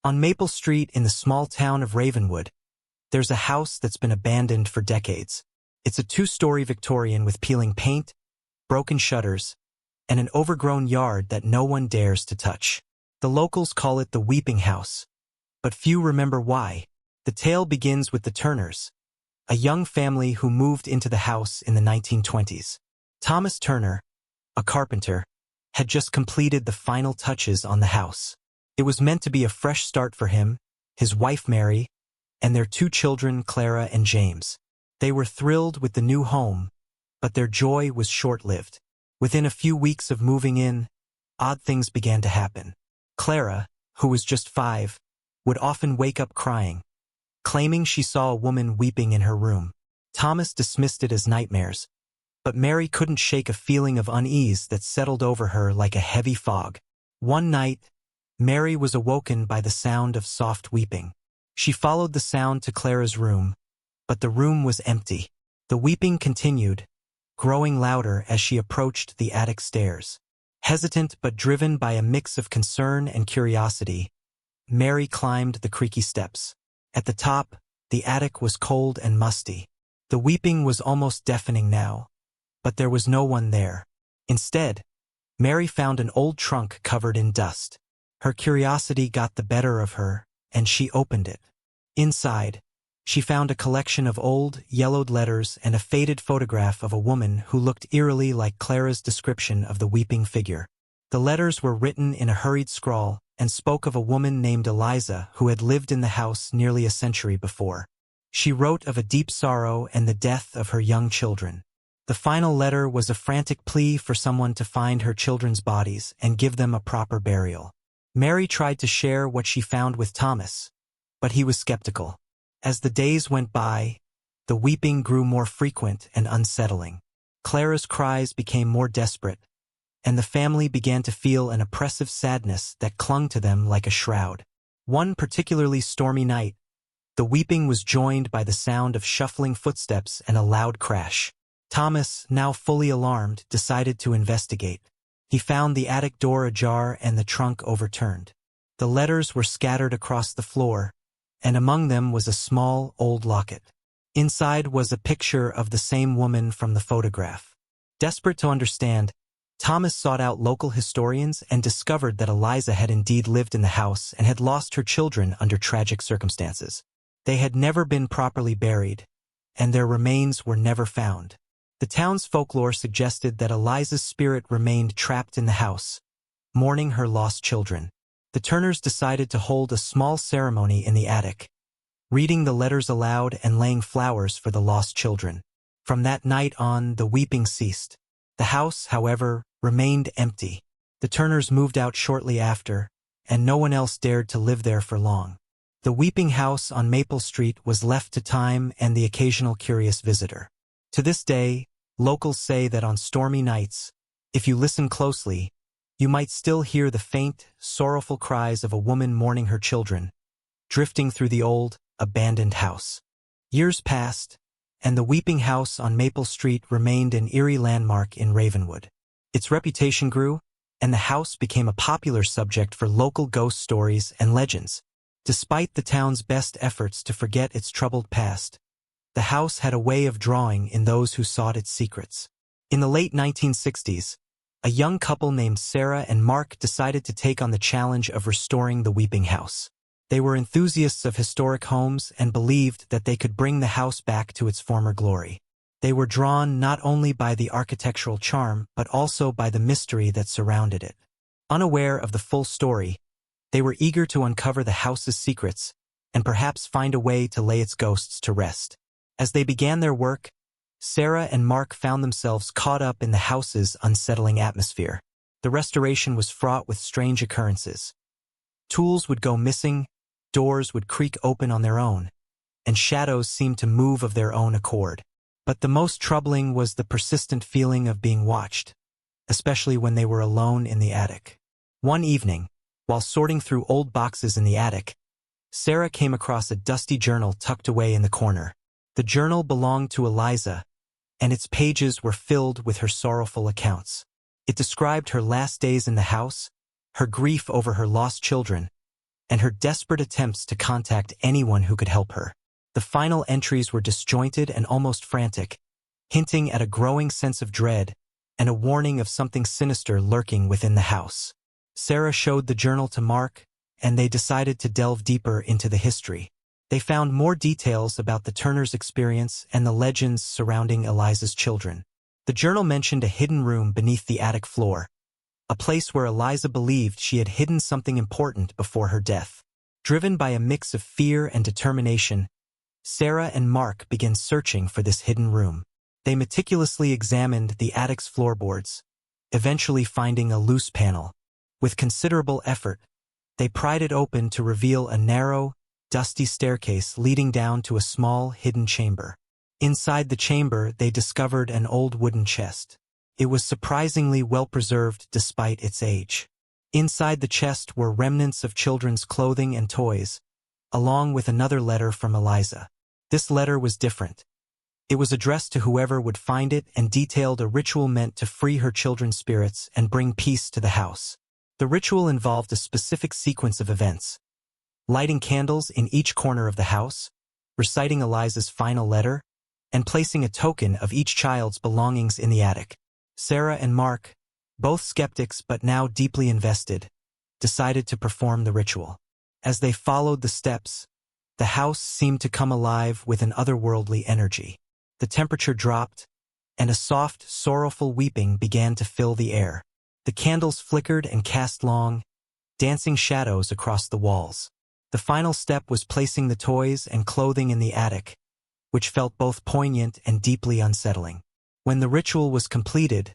On Maple Street in the small town of Ravenwood, there's a house that's been abandoned for decades. It's a two-story Victorian with peeling paint, broken shutters, and an overgrown yard that no one dares to touch. The locals call it the Weeping House, but few remember why. The tale begins with the Turners, a young family who moved into the house in the 1920s. Thomas Turner, a carpenter, had just completed the final touches on the house. It was meant to be a fresh start for him, his wife Mary, and their two children Clara and James. They were thrilled with the new home, but their joy was short-lived. Within a few weeks of moving in, odd things began to happen. Clara, who was just 5, would often wake up crying, claiming she saw a woman weeping in her room. Thomas dismissed it as nightmares, but Mary couldn't shake a feeling of unease that settled over her like a heavy fog. One night, Mary was awoken by the sound of soft weeping. She followed the sound to Clara's room, but the room was empty. The weeping continued, growing louder as she approached the attic stairs. Hesitant but driven by a mix of concern and curiosity, Mary climbed the creaky steps. At the top, the attic was cold and musty. The weeping was almost deafening now, but there was no one there. Instead, Mary found an old trunk covered in dust. Her curiosity got the better of her, and she opened it. Inside, she found a collection of old, yellowed letters and a faded photograph of a woman who looked eerily like Clara's description of the weeping figure. The letters were written in a hurried scrawl and spoke of a woman named Eliza who had lived in the house nearly a century before. She wrote of a deep sorrow and the death of her young children. The final letter was a frantic plea for someone to find her children's bodies and give them a proper burial. Mary tried to share what she found with Thomas, but he was skeptical. As the days went by, the weeping grew more frequent and unsettling. Clara's cries became more desperate, and the family began to feel an oppressive sadness that clung to them like a shroud. One particularly stormy night, the weeping was joined by the sound of shuffling footsteps and a loud crash. Thomas, now fully alarmed, decided to investigate. He found the attic door ajar and the trunk overturned. The letters were scattered across the floor, and among them was a small, old locket. Inside was a picture of the same woman from the photograph. Desperate to understand, Thomas sought out local historians and discovered that Eliza had indeed lived in the house and had lost her children under tragic circumstances. They had never been properly buried, and their remains were never found. The town's folklore suggested that Eliza's spirit remained trapped in the house, mourning her lost children. The Turners decided to hold a small ceremony in the attic, reading the letters aloud and laying flowers for the lost children. From that night on, the weeping ceased. The house, however, remained empty. The Turners moved out shortly after, and no one else dared to live there for long. The Weeping House on Maple Street was left to time and the occasional curious visitor. To this day, locals say that on stormy nights, if you listen closely, you might still hear the faint, sorrowful cries of a woman mourning her children, drifting through the old, abandoned house. Years passed, and the Weeping House on Maple Street remained an eerie landmark in Ravenwood. Its reputation grew, and the house became a popular subject for local ghost stories and legends. Despite the town's best efforts to forget its troubled past, the house had a way of drawing in those who sought its secrets. In the late 1960s, a young couple named Sarah and Mark decided to take on the challenge of restoring the Weeping House. They were enthusiasts of historic homes and believed that they could bring the house back to its former glory. They were drawn not only by the architectural charm but also by the mystery that surrounded it. Unaware of the full story, they were eager to uncover the house's secrets and perhaps find a way to lay its ghosts to rest. As they began their work, Sarah and Mark found themselves caught up in the house's unsettling atmosphere. The restoration was fraught with strange occurrences. Tools would go missing, doors would creak open on their own, and shadows seemed to move of their own accord. But the most troubling was the persistent feeling of being watched, especially when they were alone in the attic. One evening, while sorting through old boxes in the attic, Sarah came across a dusty journal tucked away in the corner. The journal belonged to Eliza, and its pages were filled with her sorrowful accounts. It described her last days in the house, her grief over her lost children, and her desperate attempts to contact anyone who could help her. The final entries were disjointed and almost frantic, hinting at a growing sense of dread and a warning of something sinister lurking within the house. Sarah showed the journal to Mark, and they decided to delve deeper into the history. They found more details about the Turners' experience and the legends surrounding Eliza's children. The journal mentioned a hidden room beneath the attic floor, a place where Eliza believed she had hidden something important before her death. Driven by a mix of fear and determination, Sarah and Mark began searching for this hidden room. They meticulously examined the attic's floorboards, eventually finding a loose panel. With considerable effort, they pried it open to reveal a narrow, dusty staircase leading down to a small, hidden chamber. Inside the chamber, they discovered an old wooden chest. It was surprisingly well-preserved despite its age. Inside the chest were remnants of children's clothing and toys, along with another letter from Eliza. This letter was different. It was addressed to whoever would find it and detailed a ritual meant to free her children's spirits and bring peace to the house. The ritual involved a specific sequence of events: lighting candles in each corner of the house, reciting Eliza's final letter, and placing a token of each child's belongings in the attic. Sarah and Mark, both skeptics but now deeply invested, decided to perform the ritual. As they followed the steps, the house seemed to come alive with an otherworldly energy. The temperature dropped, and a soft, sorrowful weeping began to fill the air. The candles flickered and cast long, dancing shadows across the walls. The final step was placing the toys and clothing in the attic, which felt both poignant and deeply unsettling. When the ritual was completed,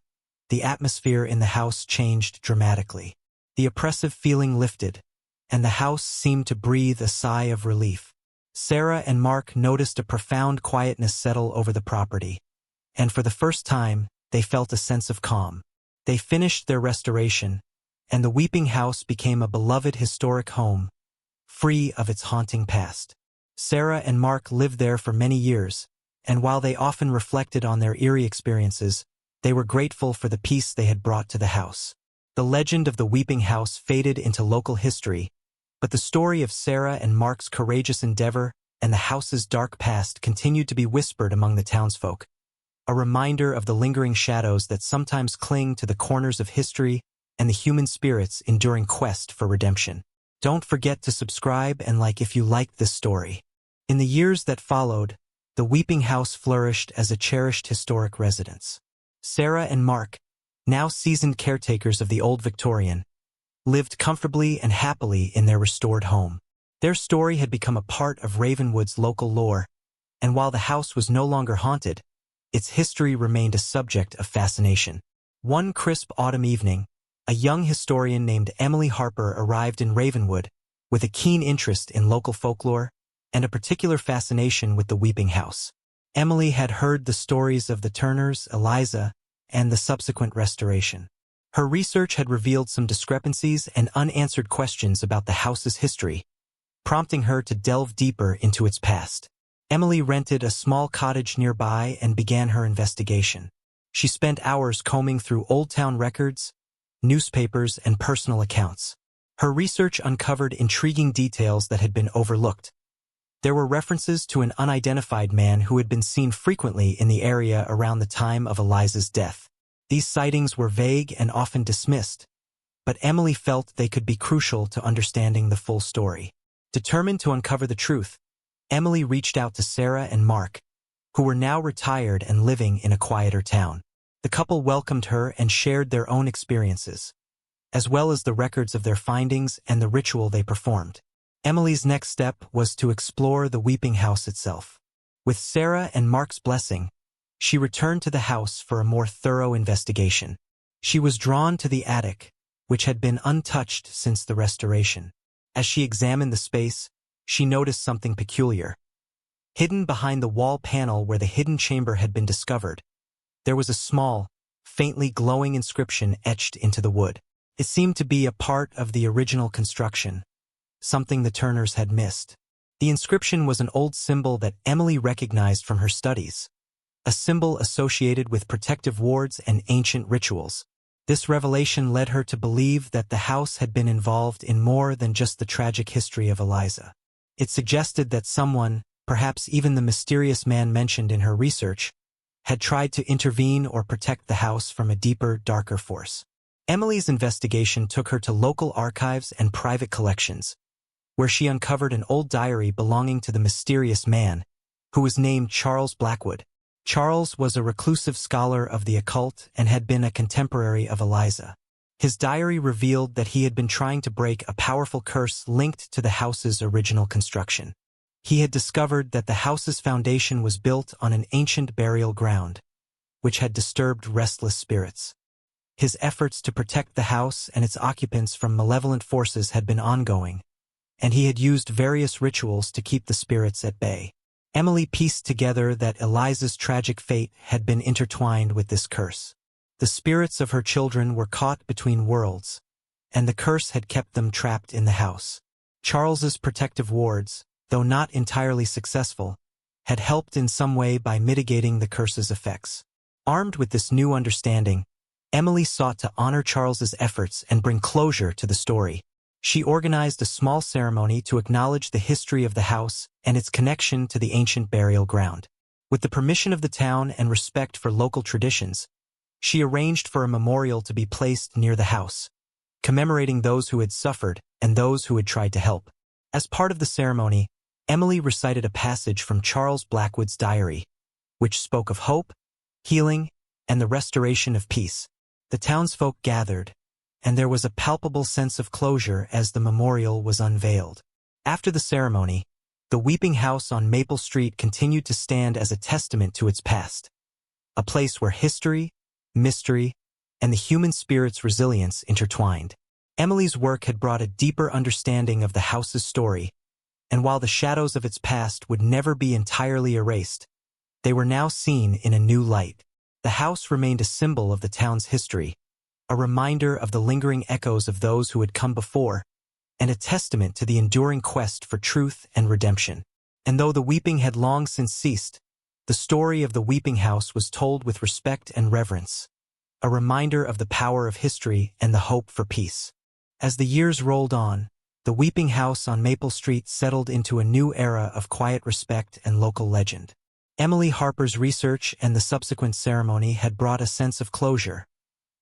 the atmosphere in the house changed dramatically. The oppressive feeling lifted, and the house seemed to breathe a sigh of relief. Sarah and Mark noticed a profound quietness settle over the property, and for the first time, they felt a sense of calm. They finished their restoration, and the Weeping House became a beloved historic home, free of its haunting past. Sarah and Mark lived there for many years, and while they often reflected on their eerie experiences, they were grateful for the peace they had brought to the house. The legend of the Weeping House faded into local history, but the story of Sarah and Mark's courageous endeavor and the house's dark past continued to be whispered among the townsfolk, a reminder of the lingering shadows that sometimes cling to the corners of history and the human spirit's enduring quest for redemption. Don't forget to subscribe and like if you liked this story. In the years that followed, the Weeping House flourished as a cherished historic residence. Sarah and Mark, now seasoned caretakers of the old Victorian, lived comfortably and happily in their restored home. Their story had become a part of Ravenwood's local lore, and while the house was no longer haunted, its history remained a subject of fascination. One crisp autumn evening, a young historian named Emily Harper arrived in Ravenwood with a keen interest in local folklore and a particular fascination with the Weeping House. Emily had heard the stories of the Turners, Eliza, and the subsequent restoration. Her research had revealed some discrepancies and unanswered questions about the house's history, prompting her to delve deeper into its past. Emily rented a small cottage nearby and began her investigation. She spent hours combing through old town records, newspapers, and personal accounts. Her research uncovered intriguing details that had been overlooked. There were references to an unidentified man who had been seen frequently in the area around the time of Eliza's death. These sightings were vague and often dismissed, but Emily felt they could be crucial to understanding the full story. Determined to uncover the truth, Emily reached out to Sarah and Mark, who were now retired and living in a quieter town. The couple welcomed her and shared their own experiences, as well as the records of their findings and the ritual they performed. Emily's next step was to explore the Weeping House itself. With Sarah and Mark's blessing, she returned to the house for a more thorough investigation. She was drawn to the attic, which had been untouched since the restoration. As she examined the space, she noticed something peculiar. Hidden behind the wall panel where the hidden chamber had been discovered, there was a small, faintly glowing inscription etched into the wood. It seemed to be a part of the original construction, something the Turners had missed. The inscription was an old symbol that Emily recognized from her studies, a symbol associated with protective wards and ancient rituals. This revelation led her to believe that the house had been involved in more than just the tragic history of Eliza. It suggested that someone, perhaps even the mysterious man mentioned in her research, had tried to intervene or protect the house from a deeper, darker force. Emily's investigation took her to local archives and private collections, where she uncovered an old diary belonging to the mysterious man, who was named Charles Blackwood. Charles was a reclusive scholar of the occult and had been a contemporary of Eliza. His diary revealed that he had been trying to break a powerful curse linked to the house's original construction. He had discovered that the house's foundation was built on an ancient burial ground, which had disturbed restless spirits. His efforts to protect the house and its occupants from malevolent forces had been ongoing, and he had used various rituals to keep the spirits at bay. Emily pieced together that Eliza's tragic fate had been intertwined with this curse. The spirits of her children were caught between worlds, and the curse had kept them trapped in the house. Charles's protective wards, though not entirely successful, had helped in some way by mitigating the curse's effects. Armed with this new understanding, Emily sought to honor Charles's efforts and bring closure to the story. She organized a small ceremony to acknowledge the history of the house and its connection to the ancient burial ground. With the permission of the town and respect for local traditions, she arranged for a memorial to be placed near the house, commemorating those who had suffered and those who had tried to help. As part of the ceremony, Emily recited a passage from Charles Blackwood's diary, which spoke of hope, healing, and the restoration of peace. The townsfolk gathered, and there was a palpable sense of closure as the memorial was unveiled. After the ceremony, the Weeping House on Maple Street continued to stand as a testament to its past, a place where history, mystery, and the human spirit's resilience intertwined. Emily's work had brought a deeper understanding of the house's story, and while the shadows of its past would never be entirely erased, they were now seen in a new light. The house remained a symbol of the town's history, a reminder of the lingering echoes of those who had come before, and a testament to the enduring quest for truth and redemption. And though the weeping had long since ceased, the story of the Weeping House was told with respect and reverence, a reminder of the power of history and the hope for peace. As the years rolled on, the Weeping House on Maple Street settled into a new era of quiet respect and local legend. Emily Harper's research and the subsequent ceremony had brought a sense of closure,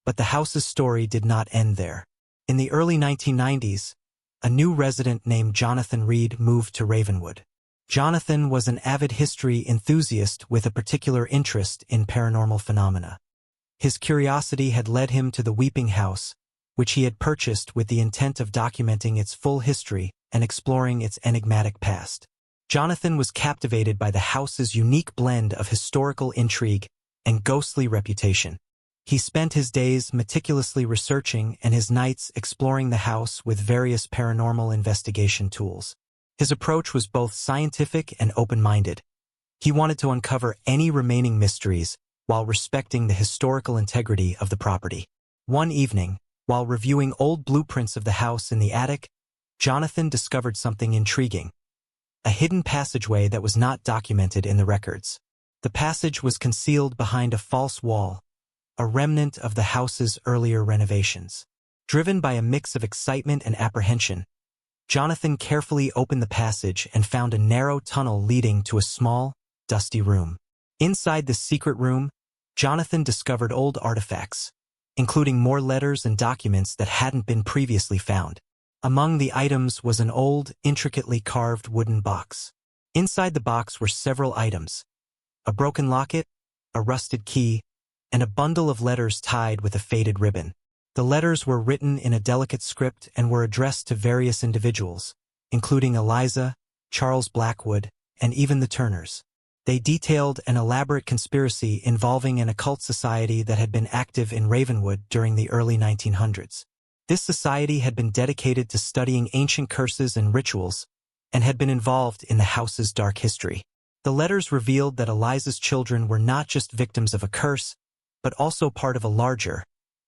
but the house's story did not end there. In the early 1990s, a new resident named Jonathan Reed moved to Ravenwood. Jonathan was an avid history enthusiast with a particular interest in paranormal phenomena. His curiosity had led him to the Weeping House, which he had purchased with the intent of documenting its full history and exploring its enigmatic past. Jonathan was captivated by the house's unique blend of historical intrigue and ghostly reputation. He spent his days meticulously researching and his nights exploring the house with various paranormal investigation tools. His approach was both scientific and open-minded. He wanted to uncover any remaining mysteries while respecting the historical integrity of the property. One evening, while reviewing old blueprints of the house in the attic, Jonathan discovered something intriguing: a hidden passageway that was not documented in the records. The passage was concealed behind a false wall, a remnant of the house's earlier renovations. Driven by a mix of excitement and apprehension, Jonathan carefully opened the passage and found a narrow tunnel leading to a small, dusty room. Inside this secret room, Jonathan discovered old artifacts, including more letters and documents that hadn't been previously found. Among the items was an old, intricately carved wooden box. Inside the box were several items: a broken locket, a rusted key, and a bundle of letters tied with a faded ribbon. The letters were written in a delicate script and were addressed to various individuals, including Eliza, Charles Blackwood, and even the Turners. They detailed an elaborate conspiracy involving an occult society that had been active in Ravenwood during the early 1900s. This society had been dedicated to studying ancient curses and rituals, and had been involved in the house's dark history. The letters revealed that Eliza's children were not just victims of a curse, but also part of a larger,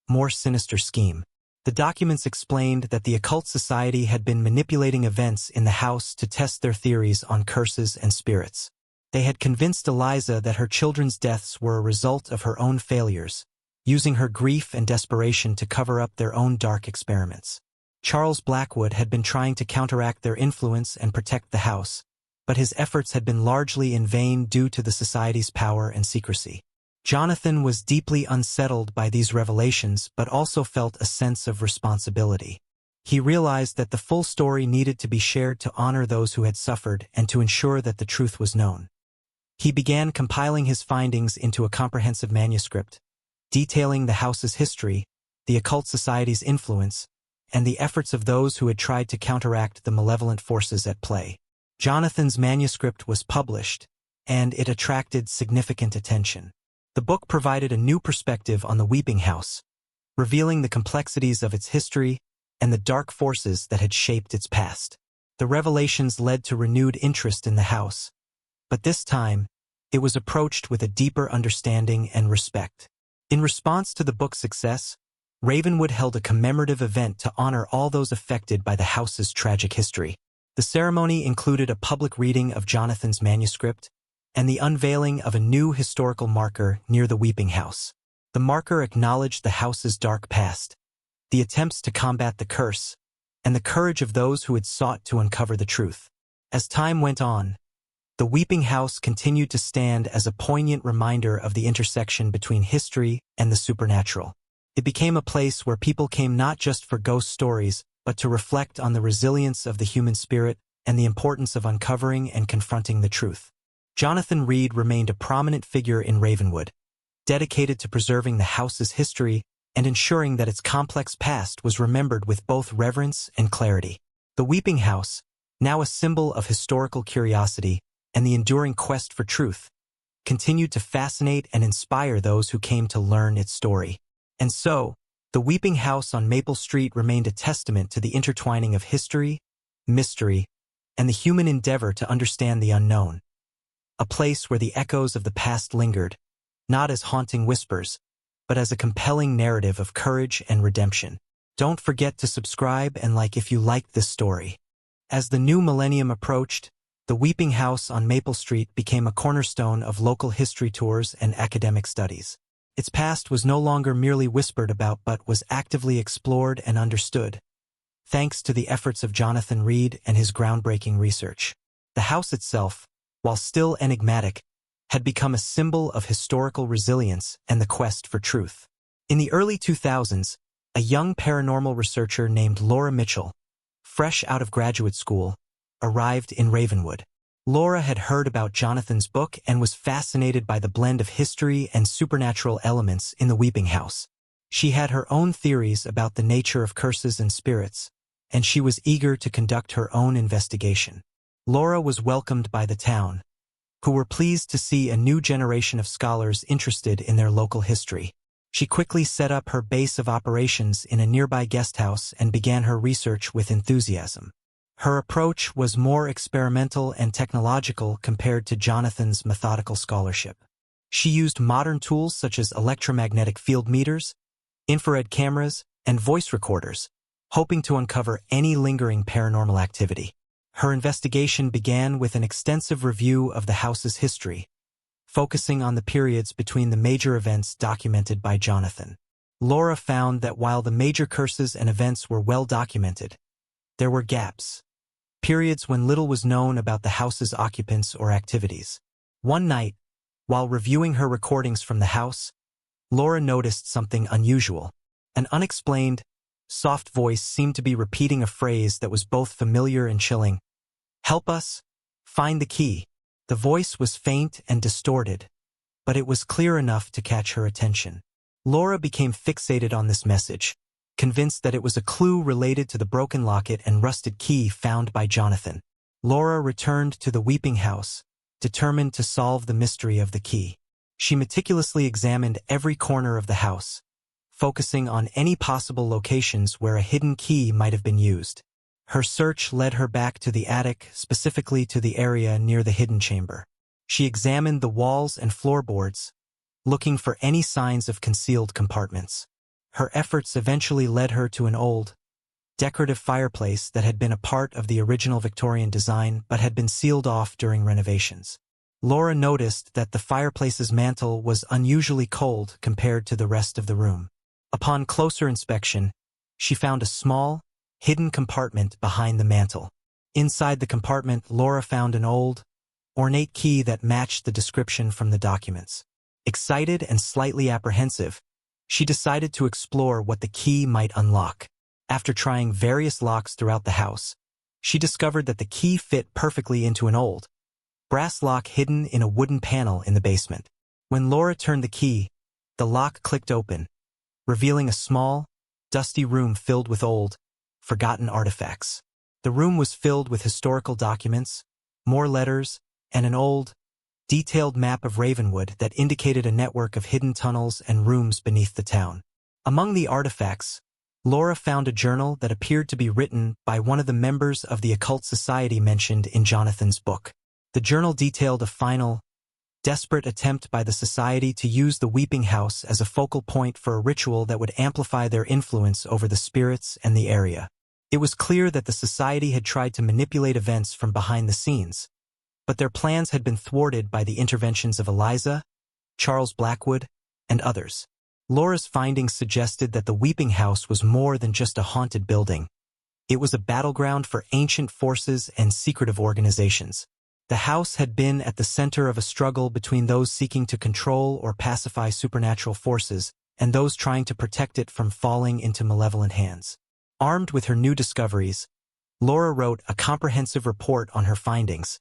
more sinister scheme. The documents explained that the occult society had been manipulating events in the house to test their theories on curses and spirits. They had convinced Eliza that her children's deaths were a result of her own failures, using her grief and desperation to cover up their own dark experiments. Charles Blackwood had been trying to counteract their influence and protect the house, but his efforts had been largely in vain due to the society's power and secrecy. Jonathan was deeply unsettled by these revelations but also felt a sense of responsibility. He realized that the full story needed to be shared to honor those who had suffered and to ensure that the truth was known. He began compiling his findings into a comprehensive manuscript, detailing the house's history, the occult society's influence, and the efforts of those who had tried to counteract the malevolent forces at play. Jonathan's manuscript was published, and it attracted significant attention. The book provided a new perspective on the Weeping House, revealing the complexities of its history and the dark forces that had shaped its past. The revelations led to renewed interest in the house, but this time, it was approached with a deeper understanding and respect. In response to the book's success, Ravenwood held a commemorative event to honor all those affected by the house's tragic history. The ceremony included a public reading of Jonathan's manuscript and the unveiling of a new historical marker near the Weeping House. The marker acknowledged the house's dark past, the attempts to combat the curse, and the courage of those who had sought to uncover the truth. As time went on, the Weeping House continued to stand as a poignant reminder of the intersection between history and the supernatural. It became a place where people came not just for ghost stories, but to reflect on the resilience of the human spirit and the importance of uncovering and confronting the truth. Jonathan Reed remained a prominent figure in Ravenwood, dedicated to preserving the house's history and ensuring that its complex past was remembered with both reverence and clarity. The Weeping House, now a symbol of historical curiosity and the enduring quest for truth, continued to fascinate and inspire those who came to learn its story. And so, the Weeping House on Maple Street remained a testament to the intertwining of history, mystery, and the human endeavor to understand the unknown. A place where the echoes of the past lingered, not as haunting whispers, but as a compelling narrative of courage and redemption. Don't forget to subscribe and like if you liked this story. As the new millennium approached, the Weeping House on Maple Street became a cornerstone of local history tours and academic studies. Its past was no longer merely whispered about but was actively explored and understood, thanks to the efforts of Jonathan Reed and his groundbreaking research. The house itself, while still enigmatic, had become a symbol of historical resilience and the quest for truth. In the early 2000s, a young paranormal researcher named Laura Mitchell, fresh out of graduate school, arrived in Ravenwood. Laura had heard about Jonathan's book and was fascinated by the blend of history and supernatural elements in the Weeping House. She had her own theories about the nature of curses and spirits, and she was eager to conduct her own investigation. Laura was welcomed by the town, who were pleased to see a new generation of scholars interested in their local history. She quickly set up her base of operations in a nearby guest house and began her research with enthusiasm. Her approach was more experimental and technological compared to Jonathan's methodical scholarship. She used modern tools such as electromagnetic field meters, infrared cameras, and voice recorders, hoping to uncover any lingering paranormal activity. Her investigation began with an extensive review of the house's history, focusing on the periods between the major events documented by Jonathan. Laura found that while the major curses and events were well documented, there were gaps, periods when little was known about the house's occupants or activities. One night, while reviewing her recordings from the house, Laura noticed something unusual. An unexplained, soft voice seemed to be repeating a phrase that was both familiar and chilling. "Help us, find the key." The voice was faint and distorted, but it was clear enough to catch her attention. Laura became fixated on this message, convinced that it was a clue related to the broken locket and rusted key found by Jonathan. Laura returned to the Weeping House, determined to solve the mystery of the key. She meticulously examined every corner of the house, focusing on any possible locations where a hidden key might have been used. Her search led her back to the attic, specifically to the area near the hidden chamber. She examined the walls and floorboards, looking for any signs of concealed compartments. Her efforts eventually led her to an old, decorative fireplace that had been a part of the original Victorian design but had been sealed off during renovations. Laura noticed that the fireplace's mantel was unusually cold compared to the rest of the room. Upon closer inspection, she found a small, hidden compartment behind the mantel. Inside the compartment, Laura found an old, ornate key that matched the description from the documents. Excited and slightly apprehensive, she decided to explore what the key might unlock. After trying various locks throughout the house, she discovered that the key fit perfectly into an old, brass lock hidden in a wooden panel in the basement. When Laura turned the key, the lock clicked open, revealing a small, dusty room filled with old, forgotten artifacts. The room was filled with historical documents, more letters, and an old, detailed map of Ravenwood that indicated a network of hidden tunnels and rooms beneath the town. Among the artifacts, Laura found a journal that appeared to be written by one of the members of the occult society mentioned in Jonathan's book. The journal detailed a final, desperate attempt by the society to use the Weeping House as a focal point for a ritual that would amplify their influence over the spirits and the area. It was clear that the society had tried to manipulate events from behind the scenes, but their plans had been thwarted by the interventions of Eliza, Charles Blackwood, and others. Laura's findings suggested that the Weeping House was more than just a haunted building. It was a battleground for ancient forces and secretive organizations. The house had been at the center of a struggle between those seeking to control or pacify supernatural forces and those trying to protect it from falling into malevolent hands. Armed with her new discoveries, Laura wrote a comprehensive report on her findings,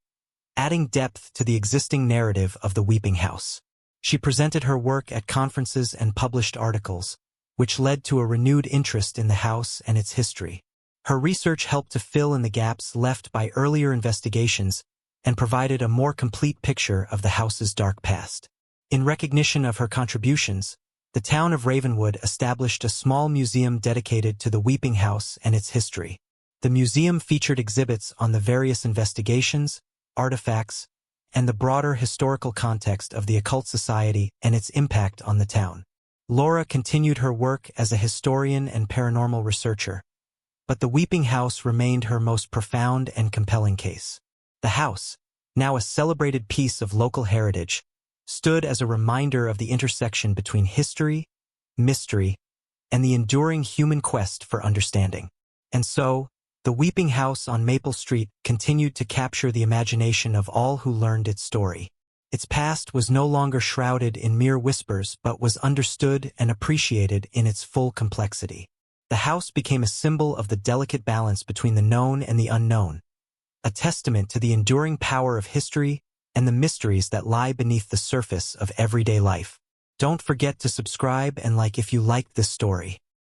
adding depth to the existing narrative of the Weeping House. She presented her work at conferences and published articles, which led to a renewed interest in the house and its history. Her research helped to fill in the gaps left by earlier investigations and provided a more complete picture of the house's dark past. In recognition of her contributions, the town of Ravenwood established a small museum dedicated to the Weeping House and its history. The museum featured exhibits on the various investigations, artifacts, and the broader historical context of the occult society and its impact on the town. Laura continued her work as a historian and paranormal researcher, but the Weeping House remained her most profound and compelling case. The house, now a celebrated piece of local heritage, stood as a reminder of the intersection between history, mystery, and the enduring human quest for understanding. And so, the Weeping House on Maple Street continued to capture the imagination of all who learned its story. Its past was no longer shrouded in mere whispers but was understood and appreciated in its full complexity. The house became a symbol of the delicate balance between the known and the unknown, a testament to the enduring power of history and the mysteries that lie beneath the surface of everyday life. Don't forget to subscribe and like if you liked this story.